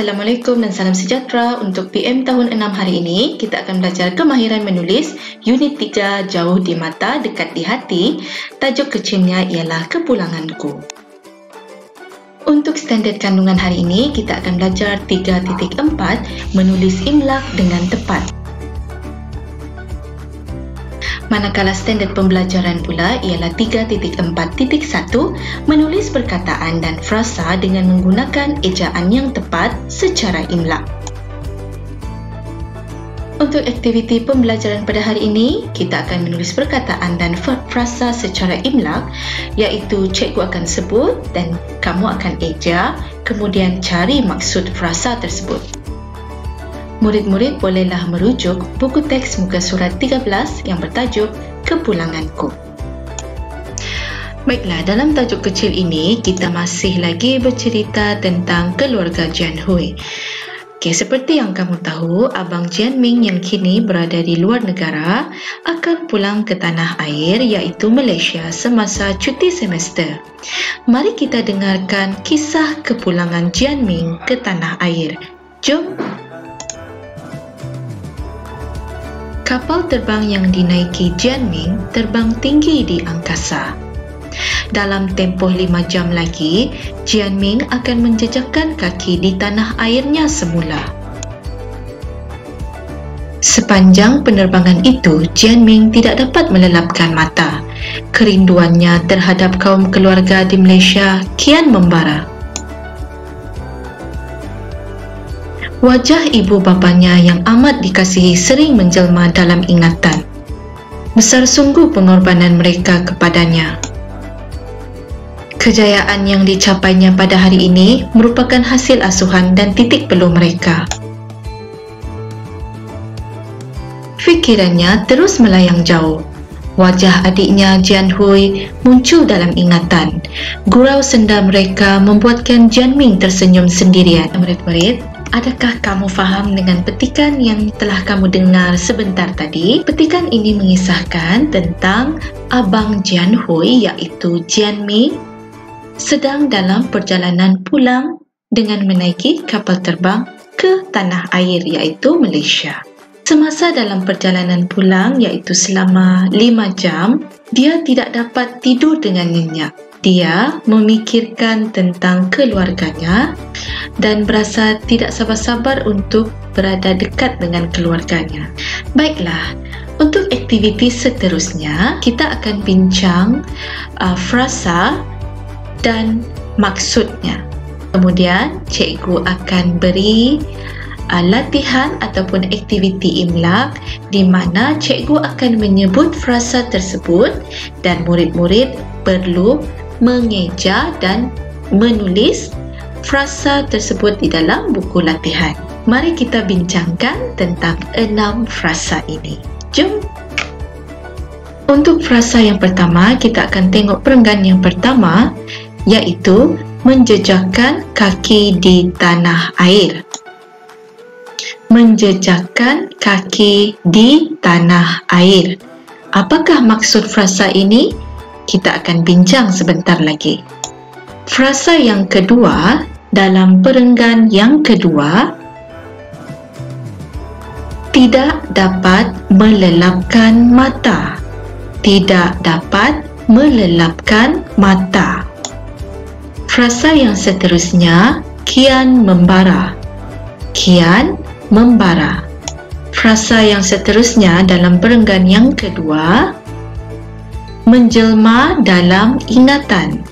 Assalamualaikum dan salam sejahtera. Untuk PM tahun 6 hari ini, kita akan belajar kemahiran menulis Unit 3 Jauh di Mata, Dekat di Hati. Tajuk kecilnya ialah Kepulanganku. Untuk standard kandungan hari ini, kita akan belajar 3.4 menulis imlak dengan tepat. Manakala standard pembelajaran pula ialah 3.4.1 menulis perkataan dan frasa dengan menggunakan ejaan yang tepat secara imlak. Untuk aktiviti pembelajaran pada hari ini, kita akan menulis perkataan dan frasa secara imlak, iaitu cikgu akan sebut dan kamu akan eja, kemudian cari maksud frasa tersebut. Murid-murid bolehlah merujuk buku teks muka surat 13 yang bertajuk Kepulanganku. Baiklah, dalam tajuk kecil ini, kita masih lagi bercerita tentang keluarga Jian Hui. Seperti yang kamu tahu, Abang Jian Ming yang kini berada di luar negara akan pulang ke tanah air iaitu Malaysia semasa cuti semester. Mari kita dengarkan kisah kepulangan Jian Ming ke tanah air. Jom! Kapal terbang yang dinaiki Jian Ming terbang tinggi di angkasa. Dalam tempoh 5 jam lagi, Jian Ming akan menjejakkan kaki di tanah airnya semula. Sepanjang penerbangan itu, Jian Ming tidak dapat melelapkan mata. Kerinduannya terhadap kaum keluarga di Malaysia kian membara. Wajah ibu bapanya yang amat dikasihi sering menjelma dalam ingatan. Besar sungguh pengorbanan mereka kepadanya. Kejayaan yang dicapainya pada hari ini merupakan hasil asuhan dan titik peluh mereka. Fikirannya terus melayang jauh. Wajah adiknya Jian Hui muncul dalam ingatan. Gurau senda mereka membuatkan Jian Ming tersenyum sendirian. Murid-murid, adakah kamu faham dengan petikan yang telah kamu dengar sebentar tadi? Petikan ini mengisahkan tentang Abang Jian Hui iaitu Jian Ming sedang dalam perjalanan pulang dengan menaiki kapal terbang ke tanah air iaitu Malaysia. Semasa dalam perjalanan pulang iaitu selama 5 jam, dia tidak dapat tidur dengan nyenyak. Dia memikirkan tentang keluarganya dan berasa tidak sabar-sabar untuk berada dekat dengan keluarganya. Baiklah, untuk aktiviti seterusnya, kita akan bincang frasa dan maksudnya. Kemudian, cikgu akan beri latihan ataupun aktiviti imlak di mana cikgu akan menyebut frasa tersebut dan murid-murid perlu mengeja dan menulis frasa tersebut di dalam buku latihan. Mari kita bincangkan tentang 6 frasa ini. Jom! Untuk frasa yang pertama, kita akan tengok perenggan yang pertama, iaitu menjejakkan kaki di tanah air. Menjejakkan kaki di tanah air. Apakah maksud frasa ini? Kita akan bincang sebentar lagi. Frasa yang kedua, dalam perenggan yang kedua, tidak dapat melelapkan mata. Tidak dapat melelapkan mata. Frasa yang seterusnya, kian membara. Kian membara. Frasa yang seterusnya dalam perenggan yang kedua, menjelma dalam ingatan.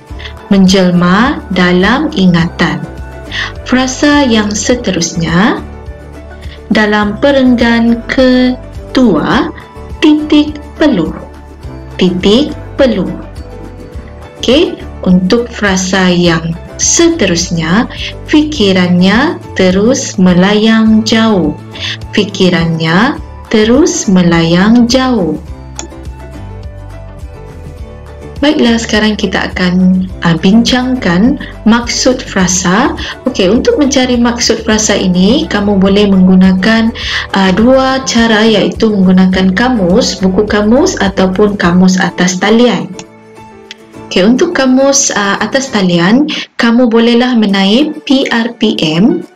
Menjelma dalam ingatan. Frasa yang seterusnya dalam perenggan kedua, titik peluh. Titik peluh. Okey, untuk frasa yang seterusnya, fikirannya terus melayang jauh. Fikirannya terus melayang jauh. Baiklah, sekarang kita akan bincangkan maksud frasa. Okey, untuk mencari maksud frasa ini, kamu boleh menggunakan dua cara, iaitu menggunakan kamus, buku kamus ataupun kamus atas talian. Okey, untuk kamus atas talian, kamu bolehlah menaip PRPM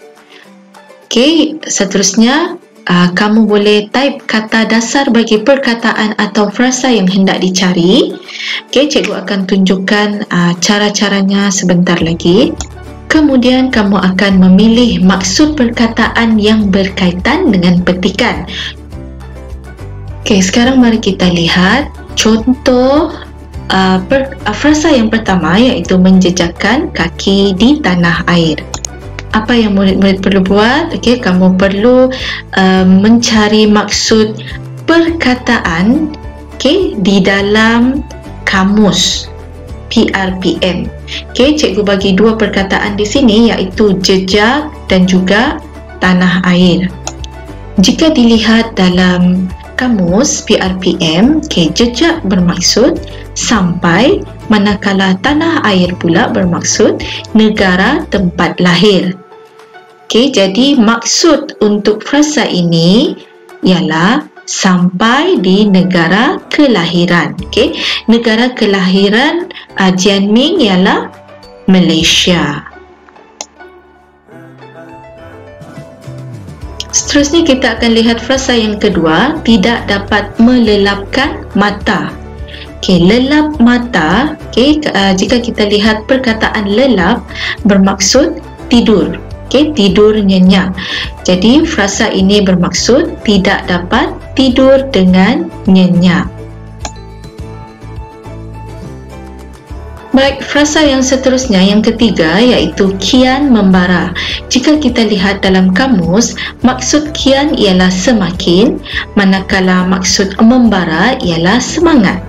Okey, seterusnya kamu boleh type kata dasar bagi perkataan atau frasa yang hendak dicari. Okey, cikgu akan tunjukkan cara-caranya sebentar lagi. Kemudian kamu akan memilih maksud perkataan yang berkaitan dengan petikan. Okey, sekarang mari kita lihat contoh frasa yang pertama, iaitu menjejakkan kaki di tanah air. Apa yang murid-murid perlu buat? Okey, kamu perlu mencari maksud perkataan, okey, di dalam kamus PRPM. Okey, cikgu bagi dua perkataan di sini, iaitu jejak dan juga tanah air. Jika dilihat dalam kamus PRPM, okey, jejak bermaksud sampai, manakala tanah air pula bermaksud negara tempat lahir. Okey, jadi maksud untuk frasa ini ialah sampai di negara kelahiran. Okey, negara kelahiran Jian Ming ialah Malaysia. Seterusnya kita akan lihat frasa yang kedua, tidak dapat melelapkan mata. Okey, lelap mata. Okey, jika kita lihat perkataan lelap bermaksud tidur. Okey, tidur nyenyak. Jadi frasa ini bermaksud tidak dapat tidur dengan nyenyak. Baik, frasa yang seterusnya, yang ketiga, iaitu kian membara. Jika kita lihat dalam kamus, maksud kian ialah semakin, manakala maksud membara ialah semangat.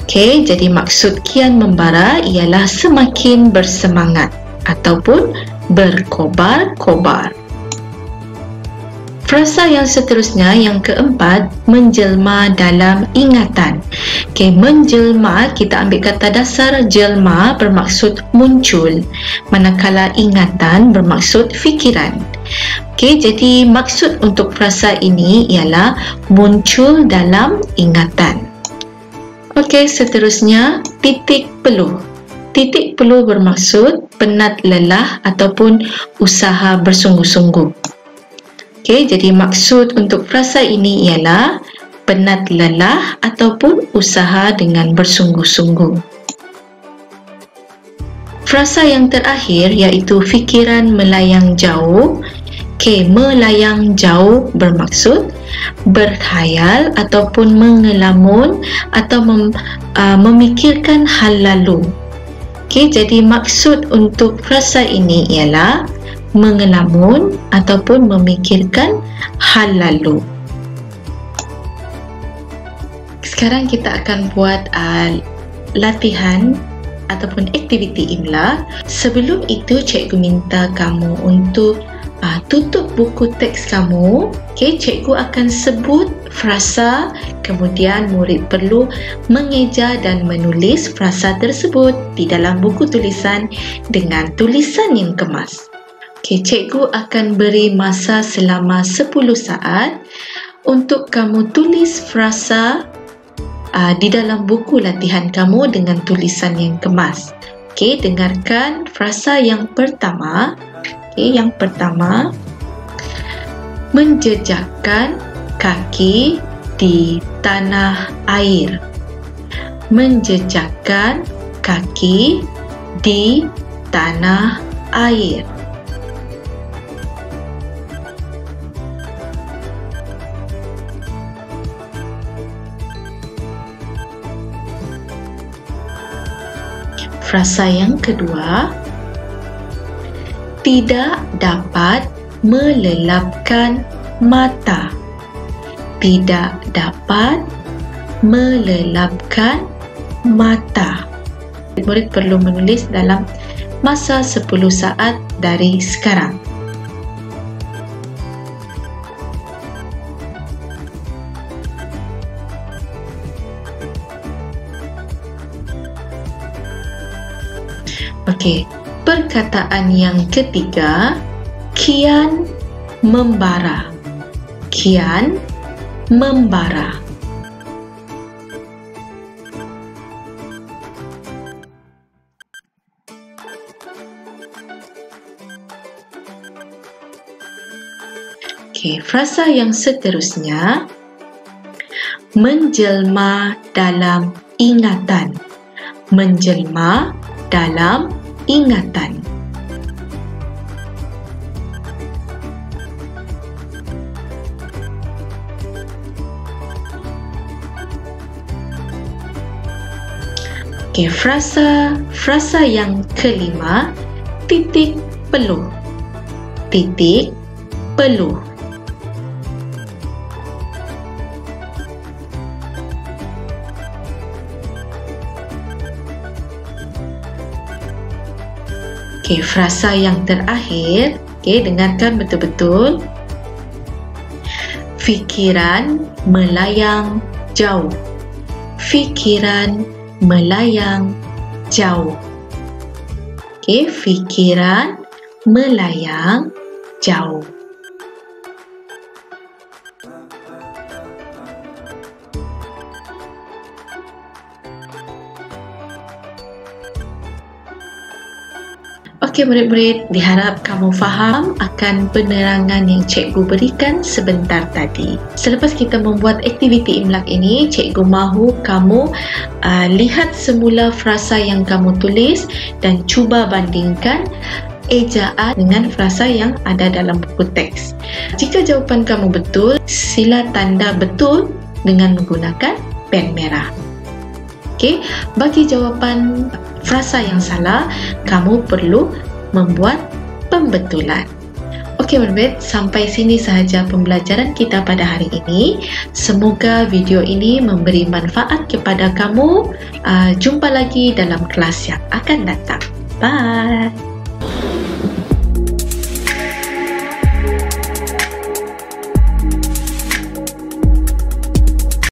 Okey, jadi maksud kian membara ialah semakin bersemangat ataupun berkobar-kobar. Frasa yang seterusnya, yang keempat, menjelma dalam ingatan. Okey, menjelma, kita ambil kata dasar jelma bermaksud muncul, manakala ingatan bermaksud fikiran. Okey, jadi maksud untuk frasa ini ialah muncul dalam ingatan. Okey, seterusnya, titik peluh. Titik peluh bermaksud penat lelah ataupun usaha bersungguh-sungguh. Okey, jadi maksud untuk frasa ini ialah penat lelah ataupun usaha dengan bersungguh-sungguh. Frasa yang terakhir iaitu fikiran melayang jauh. Okey, melayang jauh bermaksud berkhayal ataupun mengelamun atau memikirkan hal lalu. Okey, jadi maksud untuk frasa ini ialah mengelamun ataupun memikirkan hal lalu. Sekarang kita akan buat latihan ataupun aktiviti imla. Sebelum itu, cikgu minta kamu untuk tutup buku teks kamu. Okey, cikgu akan sebut frasa, kemudian murid perlu mengeja dan menulis frasa tersebut di dalam buku tulisan dengan tulisan yang kemas. Okey, cikgu akan beri masa selama 10 saat untuk kamu tulis frasa di dalam buku latihan kamu dengan tulisan yang kemas. Okey, dengarkan frasa yang pertama. Okey, yang pertama, menjejakkan kaki di tanah air. Menjejakkan kaki di tanah air. Frasa yang kedua, tidak dapat melelapkan mata. Tidak dapat melelapkan mata. Murid perlu menulis dalam masa 10 saat dari sekarang. Okey, perkataan yang ketiga, kian membara. Kian membara. Okey, frasa yang seterusnya, menjelma dalam ingatan. Menjelma dalam ingatan. Okey, frasa yang kelima, titik peluh. Titik peluh. Okey, frasa yang terakhir, dengarkan betul-betul. Fikiran melayang jauh. Fikiran melayang jauh. Fikiran melayang jauh. Okey murid-murid, diharap kamu faham akan penerangan yang cikgu berikan sebentar tadi. Selepas kita membuat aktiviti imlak ini, cikgu mahu kamu lihat semula frasa yang kamu tulis dan cuba bandingkan ejaan dengan frasa yang ada dalam buku teks. Jika jawapan kamu betul, sila tanda betul dengan menggunakan pen merah. Okey, bagi jawapan frasa yang salah, kamu perlu membuat pembetulan. Okey murid-murid, sampai sini sahaja pembelajaran kita pada hari ini. Semoga video ini memberi manfaat kepada kamu. Jumpa lagi dalam kelas yang akan datang. Bye.